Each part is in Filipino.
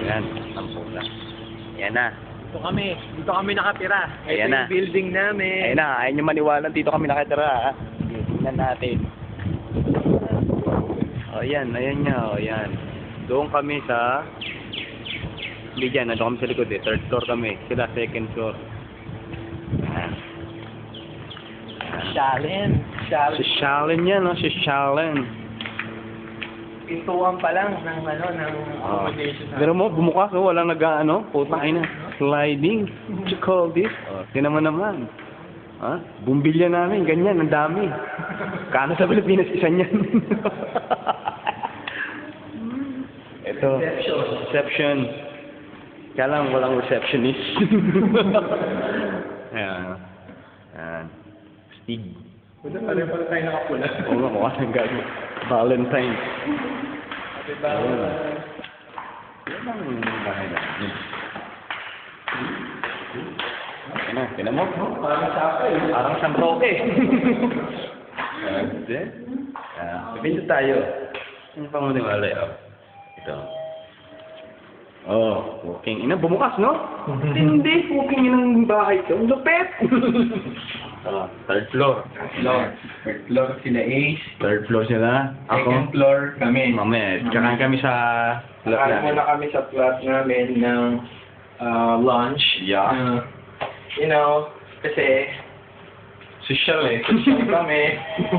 Ayan, Nampula. Ayan na. Dito kami nakatira. Ayan na. Ito yung building namin. Ayan na, ayaw nyo maniwala, dito kami nakatira, ha? Tingnan natin. O, ayan, ayan nyo, ayan. Doon kami sa... Hindi dyan, nandun kami sa likod eh. Third floor kami. Sila, second floor. Ayan. Shalen. Si Shalen yan, no? Si Shalen. Pintuan pa lang ng accommodation. Pero mo, bumukas, oh, walang nag-ano, putang ina. Sliding. What you call this? Oh, tinan mo naman. Ha? Bumbilya namin, ganyan, ang dami. Kano sa Pilipinas, isa niyan. Ito. Reception. Kaya lang, walang receptionist. Ayan. Ayan. Stig. Pareho pala tayo nakapula. Oo nga, mukha ng gago. Valentine. Diba? Yan ang bahay namin. Ayan na, tinan mo. Parang sapa eh. Parang San Roque. Hindi. Pipinto tayo. Ano pa mo niwala yun? Ito. Oh, walking. Ina, bumukas, no? Hindi, walking in ang bahay ko. Ang lupit! Third floor. Third floor sila Ace. Third floor sila. Second Ako. floor kami. Mamaya, kakain kami sa flat Kakain namin. muna kami sa flat namin ng lunch. Yeah. You know, kasi social eh. Social kami.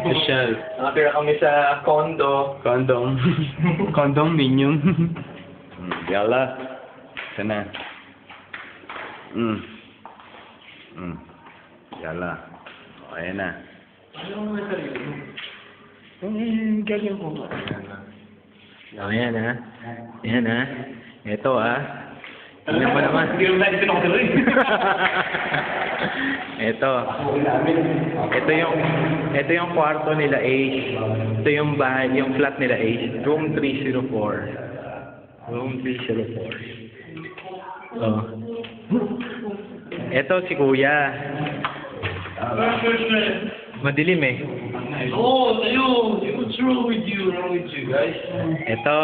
Social. Nakatira kami sa condo. Condom. Condominium. Yala. Sana. Yala. O, ayan na. Gagawin ko nga. Oh, yan ha. Yan ha. Ito ha. Tingnan mo naman. Hindi naman natin pinakatuloy. Ito yung kwarto nila Ace. Ito yung bahay, yung flat nila Ace. Room 304. Room 304. Oh. Ito si Kuya. Madilim eh. Oh, tayo! What's wrong with you? Wrong with you, guys? Ito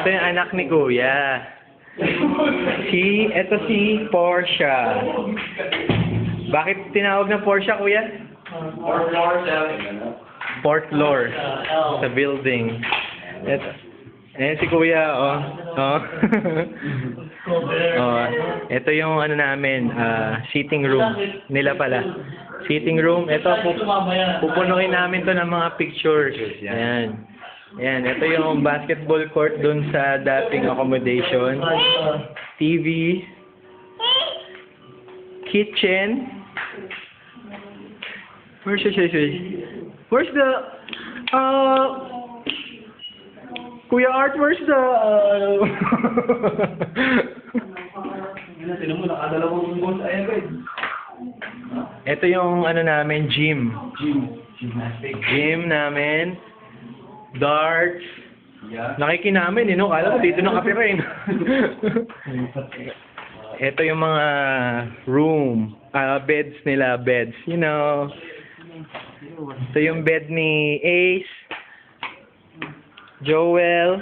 yung anak ni Kuya. Ito si Portia. Bakit tinawag na Portia, Kuya? Fourth floor sa building. Ayan si Kuya, oh. Oh. Oh. Ito yung ano namin, sitting room nila pala. Sitting room. Ito, pupunuin namin to ng mga pictures. Ayan. Ayan, ito yung basketball court dun sa dating accommodation. TV. Kitchen. Where's the, Kuya Art, where's the, Tinan mo, nakadalawang boss ay agad. Ito yung ano namin, gym. Gymnastic. Gym namin. Darts. Yeah. Nakikinamin, no? Kala ko dito nakapira eh. Ito yung mga room. Beds nila, beds. You know. Ito yung bed ni Ace. Joel.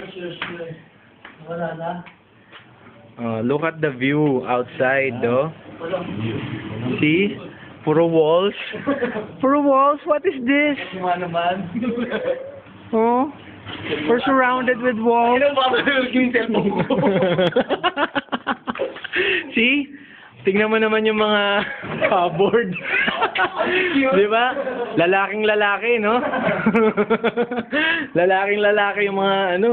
Wala na. Look at the view outside, oh. See? Puro walls. Puro walls? What is this? Ano naman? Oh? We're surrounded with walls. Ano ba yung cellphone ko? See? Tingnan mo naman yung mga cupboard. Di ba? Lalaking lalaki, no? Lalaking lalaki yung mga ano,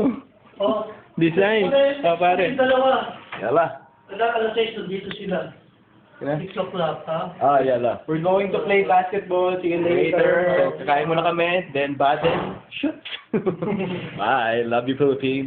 Oh. design. Pare. Yung dalawa. Yala. Alas 6, dito sila. 6 o'clock, ha? Yala. We're going to play basketball. See you later. Kakain muna kami. Then baden. Shoot. Bye. Love you, Philippines.